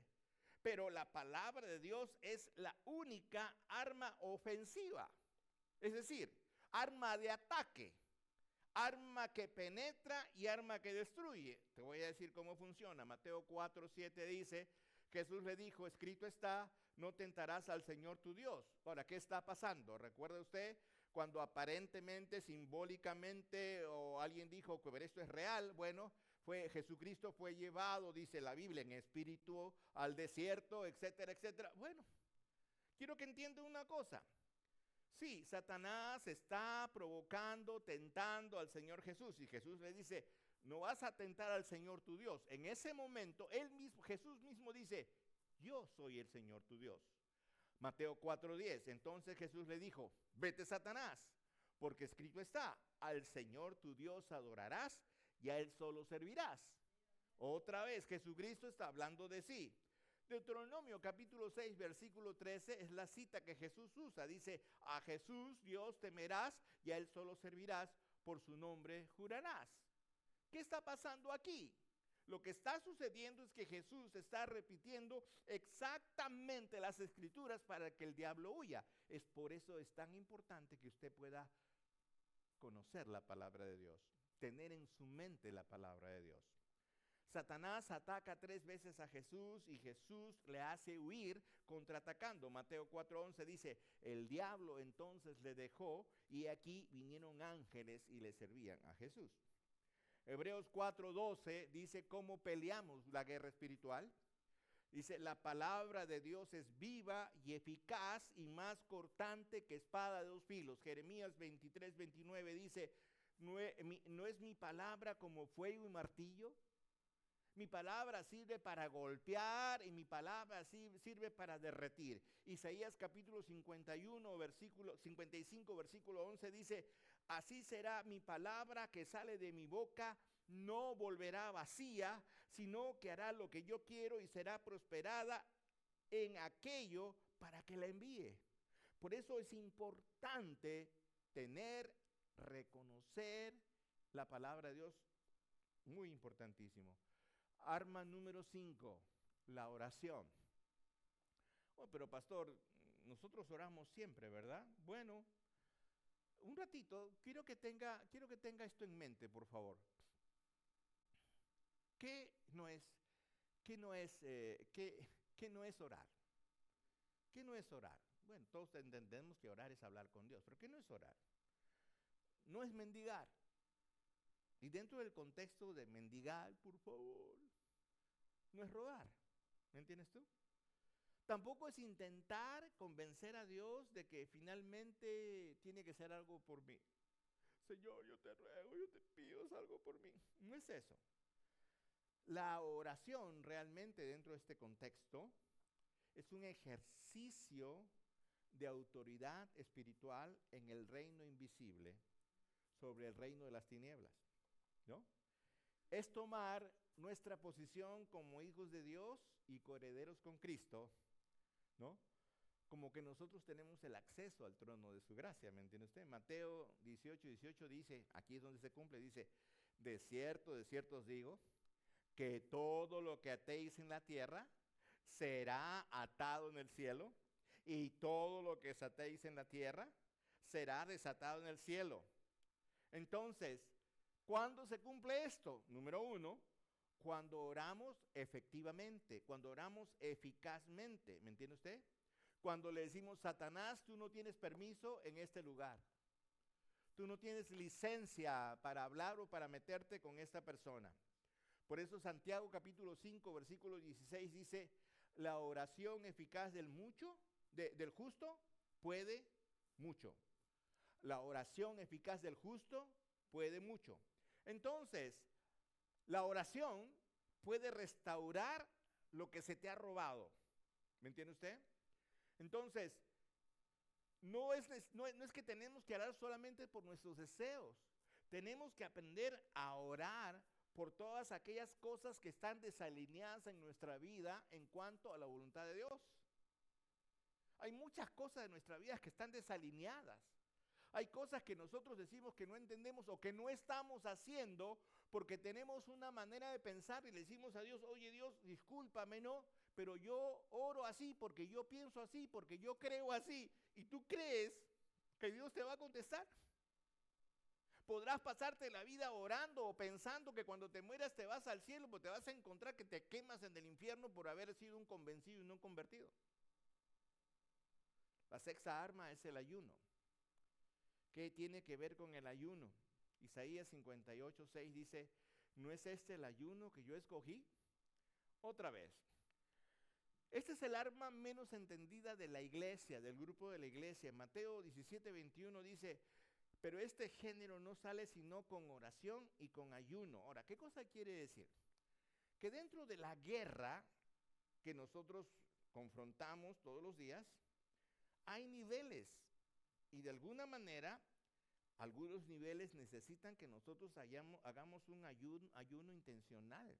Pero la palabra de Dios es la única arma ofensiva. Es decir, arma de ataque, arma que penetra y arma que destruye. Te voy a decir cómo funciona. Mateo 4:7 dice, Jesús le dijo, escrito está, no tentarás al Señor tu Dios. Ahora, ¿qué está pasando? ¿Recuerda usted cuando aparentemente, simbólicamente, o alguien dijo que esto es real? Bueno, Jesucristo fue llevado, dice la Biblia, en espíritu al desierto, etcétera, etcétera. Bueno, quiero que entienda una cosa. Sí, Satanás está provocando, tentando al Señor Jesús. Y Jesús le dice, no vas a tentar al Señor tu Dios. En ese momento, Jesús mismo dice, yo soy el Señor tu Dios. Mateo 4:10, entonces Jesús le dijo, vete Satanás, porque escrito está, al Señor tu Dios adorarás y a Él solo servirás. Otra vez, Jesucristo está hablando de sí. Deuteronomio capítulo 6, versículo 13 es la cita que Jesús usa. Dice, a Jesús Dios temerás y a Él solo servirás, por su nombre jurarás. ¿Qué está pasando aquí? Lo que está sucediendo es que Jesús está repitiendo exactamente las escrituras para que el diablo huya. Es por eso es tan importante que usted pueda conocer la palabra de Dios, tener en su mente la palabra de Dios. Satanás ataca 3 veces a Jesús y Jesús le hace huir contraatacando. Mateo 4:11 dice, el diablo entonces le dejó y aquí vinieron ángeles y le servían a Jesús. Hebreos 4:12 dice cómo peleamos la guerra espiritual. Dice, la palabra de Dios es viva y eficaz y más cortante que espada de 2 filos. Jeremías 23:29 dice, ¿no es mi palabra como fuego y martillo? Mi palabra sirve para golpear y mi palabra sirve para derretir. Isaías capítulo 55, versículo 11 dice, así será mi palabra que sale de mi boca, no volverá vacía, sino que hará lo que yo quiero y será prosperada en aquello para que la envíe. Por eso es importante reconocer la palabra de Dios, muy importantísimo. Arma número 5, la oración. Oh, pero pastor, nosotros oramos siempre, ¿verdad? Bueno, un ratito, quiero que tenga esto en mente, por favor. ¿Qué no es orar? ¿Qué no es orar? Bueno, todos entendemos que orar es hablar con Dios, pero ¿qué no es orar? No es mendigar. Y dentro del contexto de mendigar, por favor, no es robar. ¿Me entiendes tú? Tampoco es intentar convencer a Dios de que finalmente tiene que hacer algo por mí. Señor, yo te ruego, yo te pido, haz algo por mí. No es eso. La oración realmente dentro de este contexto es un ejercicio de autoridad espiritual en el reino invisible sobre el reino de las tinieblas, ¿no? Es tomar nuestra posición como hijos de Dios y coherederos con Cristo, ¿no? Como que nosotros tenemos el acceso al trono de su gracia, ¿me entiende usted? Mateo 18:18 dice, aquí es donde se cumple, dice, de cierto os digo, que todo lo que atéis en la tierra será atado en el cielo, y todo lo que desatéis en la tierra será desatado en el cielo. Entonces, ¿cuándo se cumple esto? Número 1, cuando oramos efectivamente, cuando oramos eficazmente, ¿me entiende usted? Cuando le decimos, Satanás, tú no tienes permiso en este lugar. Tú no tienes licencia para hablar o para meterte con esta persona. Por eso Santiago capítulo 5, versículo 16 dice, la oración eficaz del justo puede mucho. La oración eficaz del justo puede mucho. Entonces, la oración puede restaurar lo que se te ha robado. ¿Me entiende usted? Entonces, no es que tenemos que orar solamente por nuestros deseos. Tenemos que aprender a orar por todas aquellas cosas que están desalineadas en nuestra vida en cuanto a la voluntad de Dios. Hay muchas cosas de nuestra vida que están desalineadas. Hay cosas que nosotros decimos que no entendemos o que no estamos haciendo porque tenemos una manera de pensar y le decimos a Dios, oye Dios, discúlpame, ¿no? Pero yo oro así porque yo pienso así, porque yo creo así. Y tú crees que Dios te va a contestar. Podrás pasarte la vida orando o pensando que cuando te mueras te vas al cielo, pues te vas a encontrar que te quemas en el infierno por haber sido un convencido y no un convertido. La sexta arma es el ayuno. ¿Qué tiene que ver con el ayuno? Isaías 58:6 dice, ¿no es este el ayuno que yo escogí? Otra vez. Este es el arma menos entendida de la iglesia, del grupo de la iglesia. Mateo 17:21 dice, pero este género no sale sino con oración y con ayuno. Ahora, ¿qué cosa quiere decir? Que dentro de la guerra que nosotros confrontamos todos los días, hay niveles. Y de alguna manera, algunos niveles necesitan que nosotros hagamos un ayuno intencional.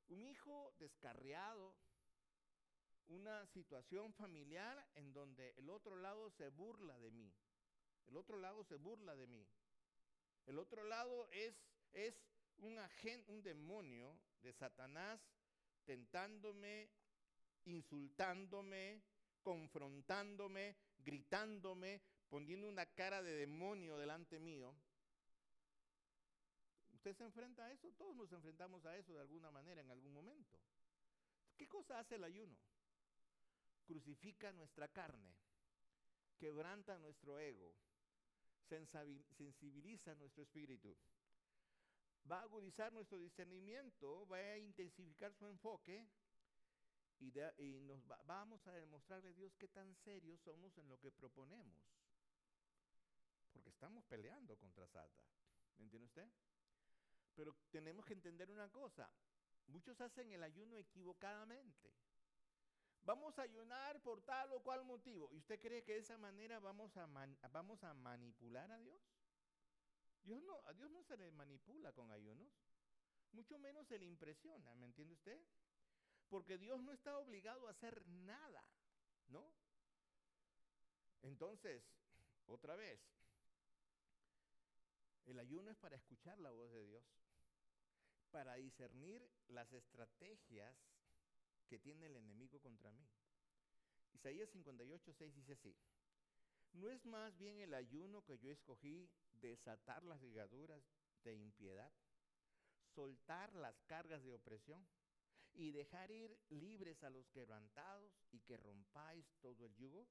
Un hijo descarriado, una situación familiar en donde el otro lado se burla de mí. El otro lado se burla de mí. El otro lado es un demonio de Satanás tentándome, insultándome, confrontándome, gritándome, poniendo una cara de demonio delante mío. ¿Usted se enfrenta a eso? Todos nos enfrentamos a eso de alguna manera en algún momento. ¿Qué cosa hace el ayuno? Crucifica nuestra carne, quebranta nuestro ego, sensibiliza nuestro espíritu, va a agudizar nuestro discernimiento, va a intensificar su enfoque y vamos a demostrarle a Dios qué tan serios somos en lo que proponemos, porque estamos peleando contra Satan. ¿Me entiende usted? Pero tenemos que entender una cosa, muchos hacen el ayuno equivocadamente. Vamos a ayunar por tal o cual motivo. ¿Y usted cree que de esa manera vamos a manipular a Dios? A Dios no se le manipula con ayunos, mucho menos se le impresiona, ¿me entiende usted? Porque Dios no está obligado a hacer nada, ¿no? Entonces, otra vez, el ayuno es para escuchar la voz de Dios, para discernir las estrategias que tiene el enemigo contra mí. Isaías 58:6 dice así, ¿no es más bien el ayuno que yo escogí desatar las ligaduras de impiedad, soltar las cargas de opresión y dejar ir libres a los quebrantados y que rompáis todo el yugo?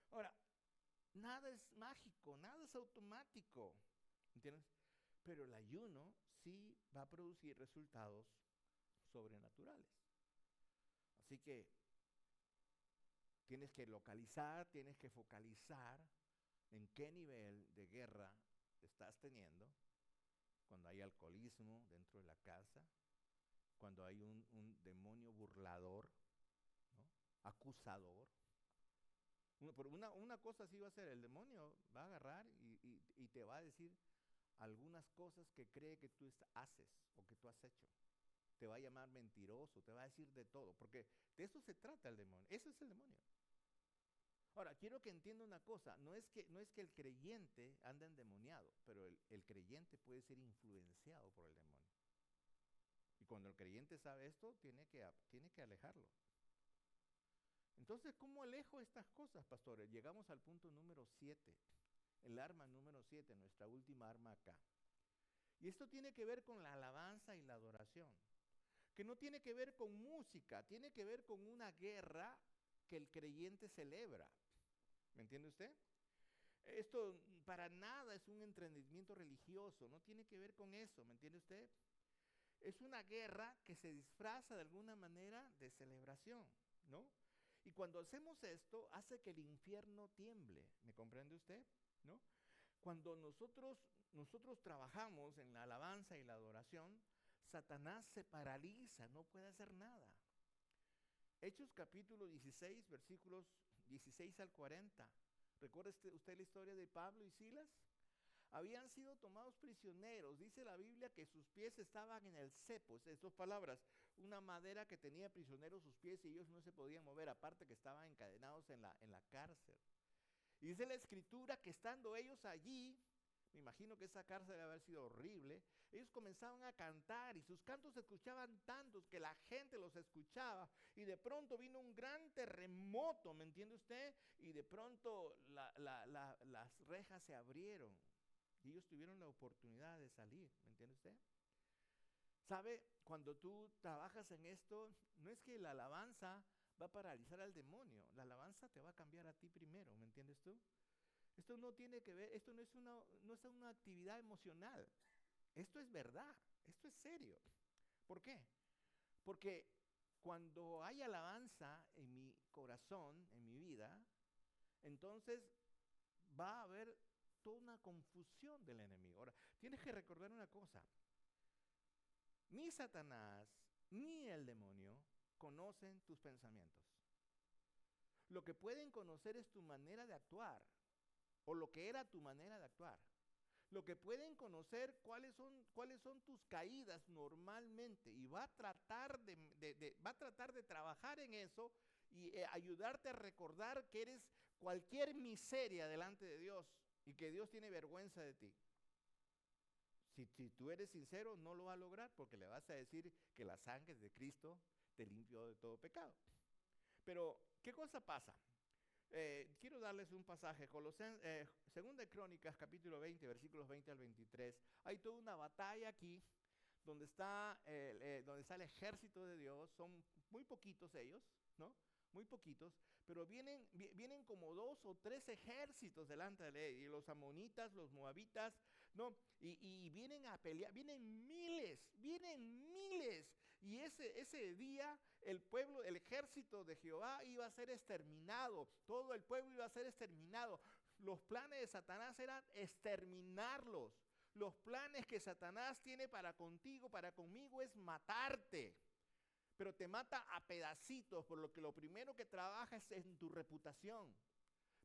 Ahora, nada es mágico, nada es automático, ¿entiendes? Pero el ayuno sí va a producir resultados sobrenaturales. Así que tienes que localizar, tienes que focalizar en qué nivel de guerra estás teniendo, cuando hay alcoholismo dentro de la casa, cuando hay un demonio burlador, ¿no? Acusador. Una cosa sí va a ser, el demonio va a agarrar y te va a decir algunas cosas que cree que tú haces o que tú has hecho. Te va a llamar mentiroso, te va a decir de todo, porque de eso se trata el demonio, ese es el demonio. Ahora, quiero que entienda una cosa, no es que el creyente anda endemoniado, pero el creyente puede ser influenciado por el demonio. Y cuando el creyente sabe esto, tiene que alejarlo. Entonces, ¿cómo alejo estas cosas, pastores? Llegamos al punto número 7, el arma número 7, nuestra última arma acá. Y esto tiene que ver con la alabanza y la adoración, que no tiene que ver con música, tiene que ver con una guerra que el creyente celebra. ¿Me entiende usted? Esto para nada es un entrenamiento religioso, no tiene que ver con eso, ¿me entiende usted? Es una guerra que se disfraza de alguna manera de celebración, ¿no? Y cuando hacemos esto, hace que el infierno tiemble, ¿me comprende usted? ¿No? Cuando nosotros trabajamos en la alabanza y la adoración, Satanás se paraliza, no puede hacer nada. Hechos capítulo 16, versículos 16 al 40. ¿Recuerda usted la historia de Pablo y Silas? Habían sido tomados prisioneros. Dice la Biblia que sus pies estaban en el cepo. Es dos palabras, una madera que tenía prisioneros sus pies y ellos no se podían mover, aparte que estaban encadenados en la cárcel. Y dice la Escritura que estando ellos allí, me imagino que esa cárcel debe haber sido horrible, ellos comenzaban a cantar y sus cantos se escuchaban tantos que la gente los escuchaba, y de pronto vino un gran terremoto, ¿me entiende usted? Y de pronto las rejas se abrieron y ellos tuvieron la oportunidad de salir, ¿me entiende usted? ¿Sabe? Cuando tú trabajas en esto, no es que la alabanza va a paralizar al demonio, la alabanza te va a cambiar a ti primero, ¿me entiendes tú? Esto no tiene que ver, esto no es una actividad emocional, esto es verdad, esto es serio. ¿Por qué? Porque cuando hay alabanza en mi corazón, en mi vida, entonces va a haber toda una confusión del enemigo. Ahora, tienes que recordar una cosa, ni Satanás, ni el demonio conocen tus pensamientos. Lo que pueden conocer es tu manera de actuar, o lo que era tu manera de actuar. Lo que pueden conocer cuáles son tus caídas normalmente, y va a tratar de trabajar en eso y ayudarte a recordar que eres cualquier miseria delante de Dios y que Dios tiene vergüenza de ti. Si tú eres sincero, no lo va a lograr, porque le vas a decir que la sangre de Cristo te limpió de todo pecado. Pero, ¿qué cosa pasa? Quiero darles un pasaje, Segunda de Crónicas, capítulo 20, versículos 20 al 23. Hay toda una batalla aquí, donde está el ejército de Dios. Son muy poquitos ellos, ¿no? Muy poquitos, pero vienen como 2 o 3 ejércitos delante de él, y los amonitas, los moabitas, ¿no? Y vienen a pelear, vienen miles, y ese día el ejército de Jehová iba a ser exterminado, todo el pueblo iba a ser exterminado. Los planes de Satanás eran exterminarlos. Los planes que Satanás tiene para contigo, para conmigo, es matarte. Pero te mata a pedacitos, por lo que lo primero que trabaja es en tu reputación.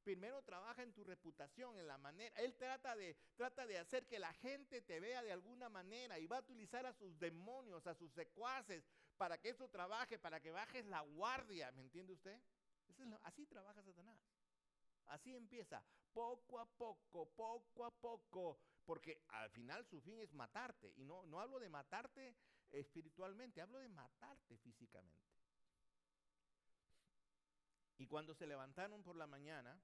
Primero trabaja en tu reputación, en la manera. Él trata de hacer que la gente te vea de alguna manera, y va a utilizar a sus demonios, a sus secuaces, para que eso trabaje, para que bajes la guardia, ¿me entiende usted? Así trabaja Satanás. Así empieza, poco a poco, porque al final su fin es matarte. Y no hablo de matarte espiritualmente, hablo de matarte físicamente. Y cuando se levantaron por la mañana,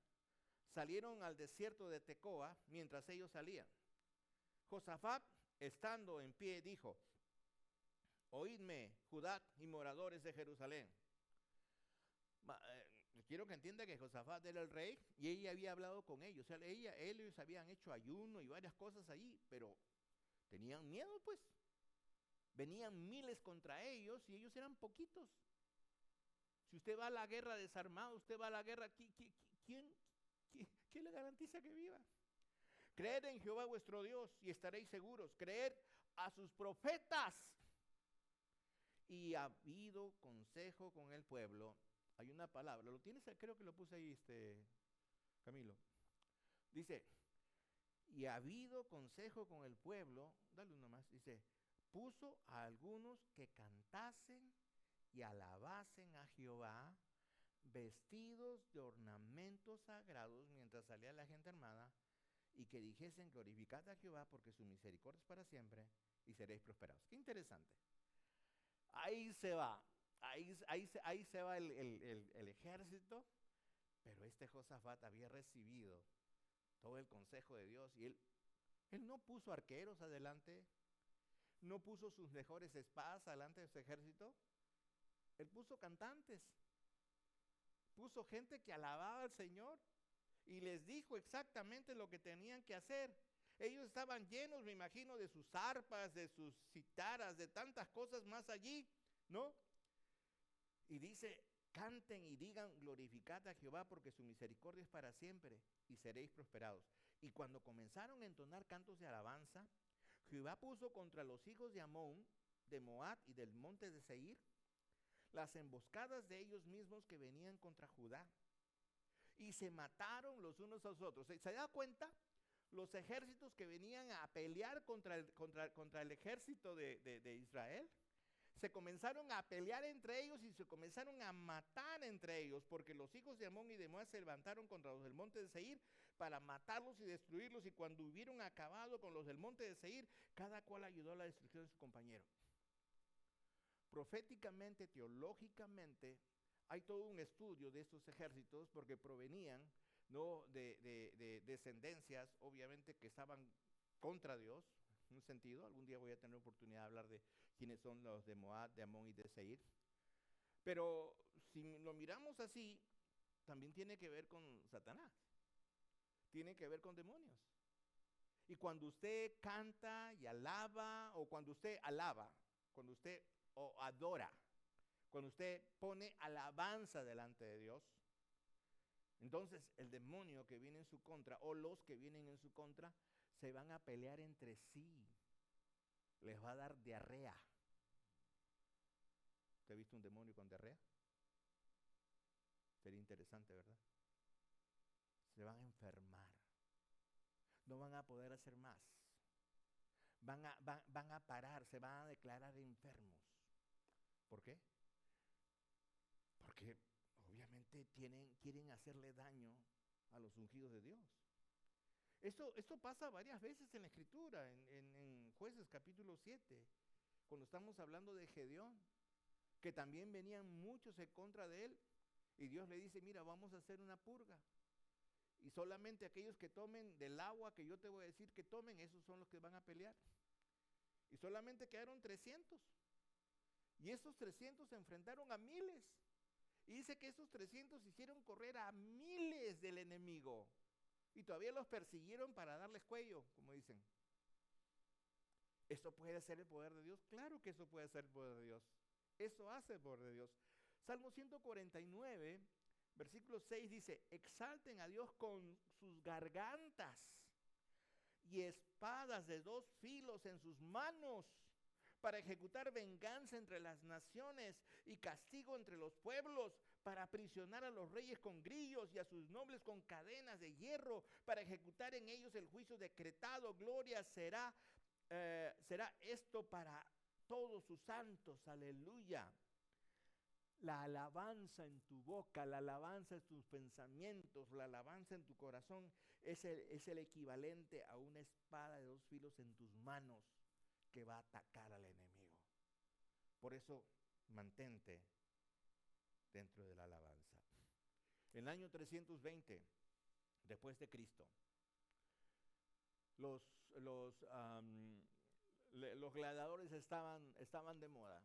salieron al desierto de Tecoa mientras ellos salían. Josafat, estando en pie, dijo: oídme, Judá y moradores de Jerusalén. Quiero que entienda que Josafat era el rey y ella había hablado con ellos. O sea, ellos habían hecho ayuno y varias cosas allí, pero tenían miedo, pues. Venían miles contra ellos y ellos eran poquitos. Si usted va a la guerra desarmado, usted va a la guerra, ¿quién le garantiza que viva? Creed en Jehová vuestro Dios y estaréis seguros. Creed a sus profetas. Y ha habido consejo con el pueblo. Hay una palabra, ¿lo tienes? Creo que lo puse ahí, Camilo. Dice, y ha habido consejo con el pueblo, dale uno más, dice, puso a algunos que cantasen y alabasen a Jehová, vestidos de ornamentos sagrados, mientras salía la gente armada, y que dijesen: glorificad a Jehová, porque su misericordia es para siempre, y seréis prosperados. Qué interesante. Ahí se va el ejército, pero Josafat había recibido todo el consejo de Dios, y él no puso arqueros adelante, no puso sus mejores espadas adelante de su ejército. Él puso cantantes, puso gente que alababa al Señor, y les dijo exactamente lo que tenían que hacer. Ellos estaban llenos, me imagino, de sus arpas, de sus citaras, de tantas cosas más allí, ¿no? Y dice: canten y digan: glorificad a Jehová, porque su misericordia es para siempre, y seréis prosperados. Y cuando comenzaron a entonar cantos de alabanza, Jehová puso contra los hijos de Amón, de Moab y del monte de Seir, las emboscadas de ellos mismos que venían contra Judá. Y se mataron los unos a los otros. ¿Se da cuenta? Los ejércitos que venían a pelear contra el ejército de Israel, se comenzaron a pelear entre ellos y se comenzaron a matar entre ellos, porque los hijos de Amón y de Moab se levantaron contra los del monte de Seir para matarlos y destruirlos, y cuando hubieron acabado con los del monte de Seir, cada cual ayudó a la destrucción de su compañero. Proféticamente, teológicamente, hay todo un estudio de estos ejércitos, porque provenían, ¿no?, de descendencias, obviamente, que estaban contra Dios, en un sentido. Algún día voy a tener oportunidad de hablar de quiénes son los de Moab, de Amón y de Seir. Pero si lo miramos así, también tiene que ver con Satanás, tiene que ver con demonios. Y cuando usted canta y alaba, o cuando usted alaba, cuando usted adora, cuando usted pone alabanza delante de Dios, entonces el demonio que viene en su contra, o los que vienen en su contra, se van a pelear entre sí. Les va a dar diarrea. ¿Usted ha visto un demonio con diarrea? Sería interesante, ¿verdad? Se van a enfermar. No van a poder hacer más. Van a parar, se van a declarar enfermos. ¿Por qué? Porque obviamente quieren hacerle daño a los ungidos de Dios. Esto pasa varias veces en la Escritura, en Jueces capítulo 7, cuando estamos hablando de Gedeón, que también venían muchos en contra de él, y Dios le dice, mira, vamos a hacer una purga, y solamente aquellos que tomen del agua que yo te voy a decir que tomen, esos son los que van a pelear. Y solamente quedaron 300, y esos 300 se enfrentaron a miles, y dice que esos 300 hicieron correr a miles del enemigo, y todavía los persiguieron para darles cuello, como dicen. ¿Esto puede ser el poder de Dios? Claro que eso puede ser el poder de Dios. Eso hace el poder de Dios. Salmo 149, versículo 6 dice, exalten a Dios con sus gargantas y espadas de 2 filos en sus manos, para ejecutar venganza entre las naciones y castigo entre los pueblos, para aprisionar a los reyes con grillos y a sus nobles con cadenas de hierro, para ejecutar en ellos el juicio decretado. Gloria será esto para todos sus santos. Aleluya. La alabanza en tu boca, la alabanza en tus pensamientos, la alabanza en tu corazón es el equivalente a una espada de 2 filos en tus manos que va a atacar al enemigo. Por eso, mantente dentro de la alabanza. En el año 320, después de Cristo, los gladiadores estaban de moda.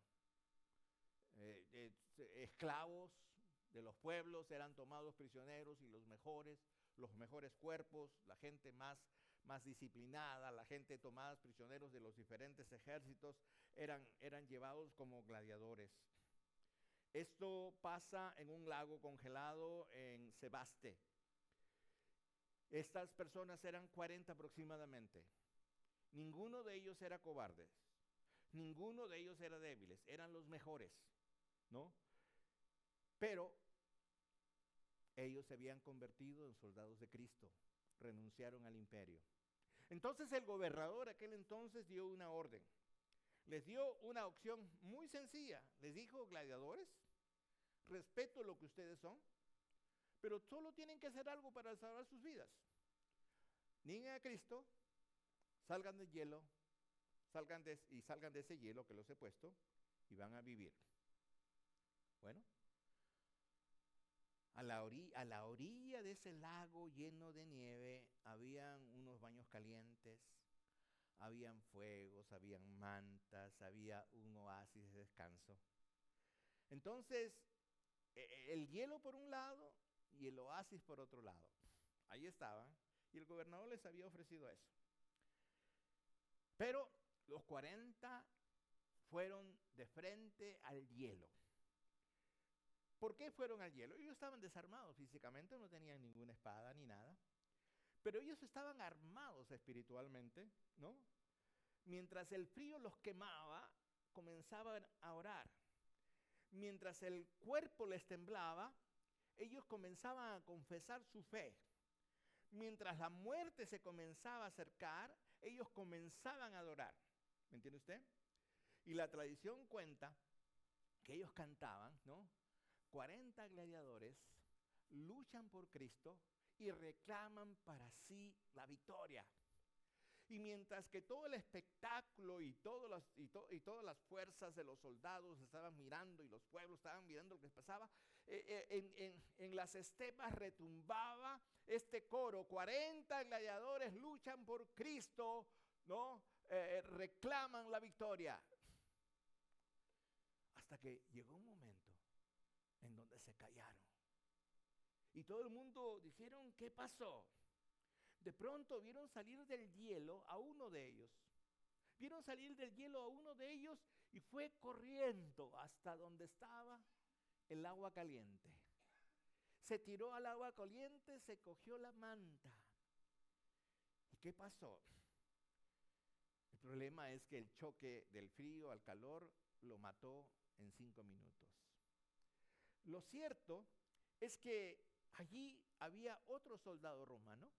Esclavos de los pueblos eran tomados prisioneros, y los mejores cuerpos, la gente más disciplinada, la gente tomadas prisioneros de los diferentes ejércitos, eran llevados como gladiadores. Esto pasa en un lago congelado en Sebaste. Estas personas eran 40 aproximadamente. Ninguno de ellos era cobardes, ninguno de ellos era débiles, eran los mejores, ¿no? Pero ellos se habían convertido en soldados de Cristo, renunciaron al imperio. Entonces el gobernador aquel entonces dio una orden, les dio una opción muy sencilla, les dijo, gladiadores, respeto lo que ustedes son, pero solo tienen que hacer algo para salvar sus vidas. Nieguen a Cristo, salgan del hielo, salgan de ese hielo que los he puesto, y van a vivir. Bueno, a la orilla de ese lago lleno de nieve, habían unos baños calientes, habían fuegos, habían mantas, había un oasis de descanso. Entonces, el hielo por un lado y el oasis por otro lado. Ahí estaban, y el gobernador les había ofrecido eso. Pero los 40 fueron de frente al hielo. ¿Por qué fueron al hielo? Ellos estaban desarmados físicamente, no tenían ninguna espada ni nada. Pero ellos estaban armados espiritualmente, ¿no? Mientras el frío los quemaba, comenzaban a orar. Mientras el cuerpo les temblaba, ellos comenzaban a confesar su fe. Mientras la muerte se comenzaba a acercar, ellos comenzaban a adorar. ¿Me entiende usted? Y la tradición cuenta que ellos cantaban, ¿no? 40 gladiadores luchan por Cristo y reclaman para sí la victoria. Y mientras que todo el espectáculo y todas las fuerzas de los soldados estaban mirando y los pueblos estaban mirando lo que pasaba, en las estepas retumbaba este coro: 40 gladiadores luchan por Cristo, ¿no? Reclaman la victoria. Hasta que llegó un momento en donde se callaron. Y todo el mundo dijeron: ¿qué pasó? De pronto vieron salir del hielo a uno de ellos. Vieron salir del hielo a uno de ellos y fue corriendo hasta donde estaba el agua caliente. Se tiró al agua caliente, se cogió la manta. ¿Y qué pasó? El problema es que el choque del frío al calor lo mató en 5 minutos. Lo cierto es que allí había otro soldado romano,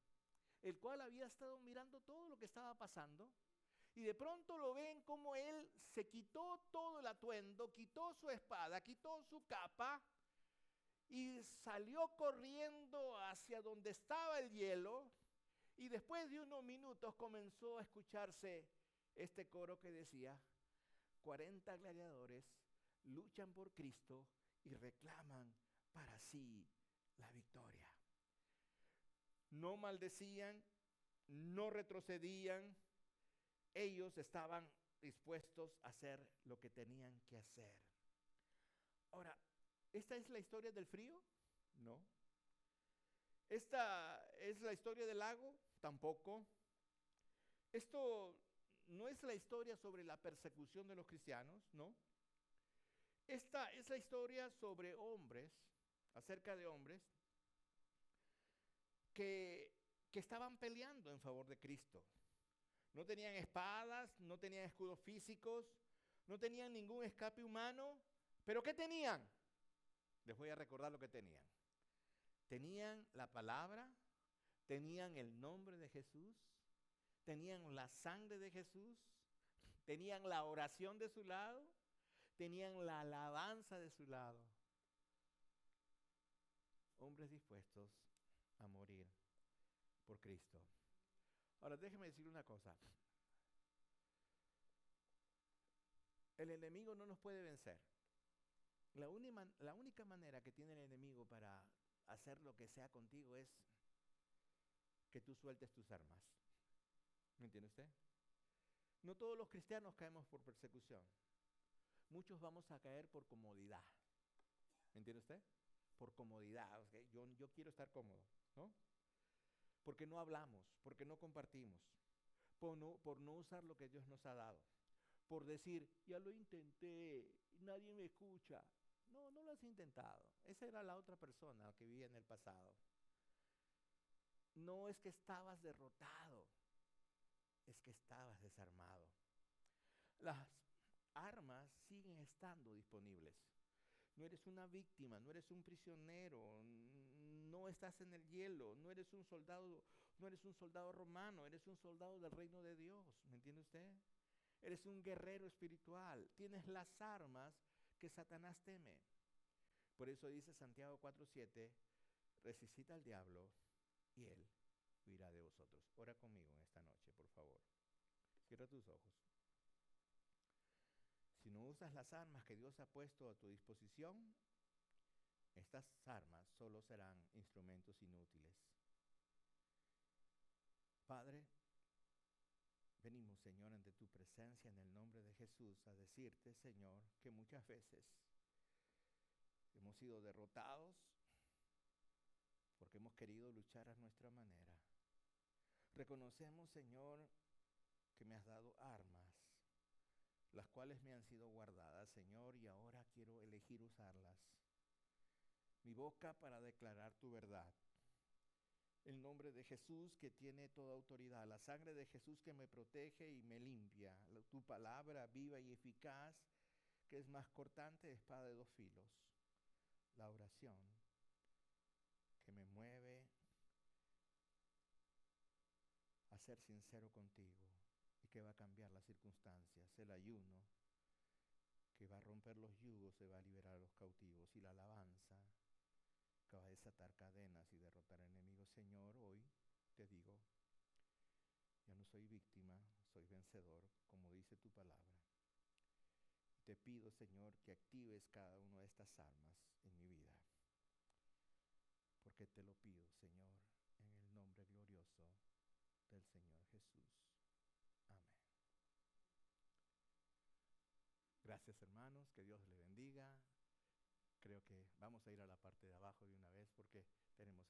el cual había estado mirando todo lo que estaba pasando, y de pronto lo ven como él se quitó todo el atuendo, quitó su espada, quitó su capa, y salió corriendo hacia donde estaba el hielo, y después de unos minutos comenzó a escucharse este coro que decía: 40 gladiadores luchan por Cristo y reclaman para sí la victoria. No maldecían, no retrocedían, ellos estaban dispuestos a hacer lo que tenían que hacer. Ahora, ¿esta es la historia del frío? No. ¿Esta es la historia del lago? Tampoco. Esto no es la historia sobre la persecución de los cristianos, ¿no? Esta es la historia sobre hombres, acerca de hombres que estaban peleando en favor de Cristo. No tenían espadas, no tenían escudos físicos, no tenían ningún escape humano, pero ¿qué tenían? Les voy a recordar lo que tenían. Tenían la palabra, tenían el nombre de Jesús, tenían la sangre de Jesús, tenían la oración de su lado, tenían la alabanza de su lado. Hombres dispuestos a morir por Cristo. Ahora déjeme decir una cosa. El enemigo no nos puede vencer. La única manera que tiene el enemigo para hacer lo que sea contigo es que tú sueltes tus armas. ¿Me entiende usted? No todos los cristianos caemos por persecución. Muchos vamos a caer por comodidad. ¿Me entiende usted? Por comodidad. ¿Okay? Yo quiero estar cómodo, ¿no? Porque no hablamos, porque no compartimos, por no usar lo que Dios nos ha dado, por decir: ya lo intenté, nadie me escucha. No, no lo has intentado. Esa era la otra persona que vivía en el pasado. No es que estabas derrotado, es que estabas desarmado. Las armas siguen estando disponibles. No eres una víctima, no eres un prisionero, no estás en el hielo, no eres un soldado romano, eres un soldado del reino de Dios. ¿Me entiende usted? Eres un guerrero espiritual, tienes las armas que Satanás teme. Por eso dice Santiago 4:7, resistid al diablo y él huirá de vosotros. Ora conmigo en esta noche, por favor. Cierra tus ojos. Si no usas las armas que Dios ha puesto a tu disposición, estas armas solo serán instrumentos inútiles. Padre, venimos, Señor, ante tu presencia en el nombre de Jesús a decirte, Señor, que muchas veces hemos sido derrotados porque hemos querido luchar a nuestra manera. Reconocemos, Señor, que me has dado armas, las cuales me han sido guardadas, Señor, y ahora quiero elegir usarlas. Mi boca para declarar tu verdad, El nombre de Jesús que tiene toda autoridad, la sangre de Jesús que me protege y me limpia, tu palabra viva y eficaz, que es más cortante de espada de dos filos, la oración que me mueve a ser sincero contigo y que va a cambiar las circunstancias, el ayuno que va a romper los yugos, se va a liberar a los cautivos, y la alabanza que va a desatar cadenas y derrotar enemigos. Señor, hoy te digo, ya no soy víctima, soy vencedor, como dice tu palabra. Te pido, Señor, que actives cada una de estas armas en mi vida, porque te lo pido, Señor, en el nombre glorioso del Señor Jesús. Amén. Gracias, hermanos, que Dios les bendiga. Creo que vamos a ir a la parte de abajo de una vez porque tenemos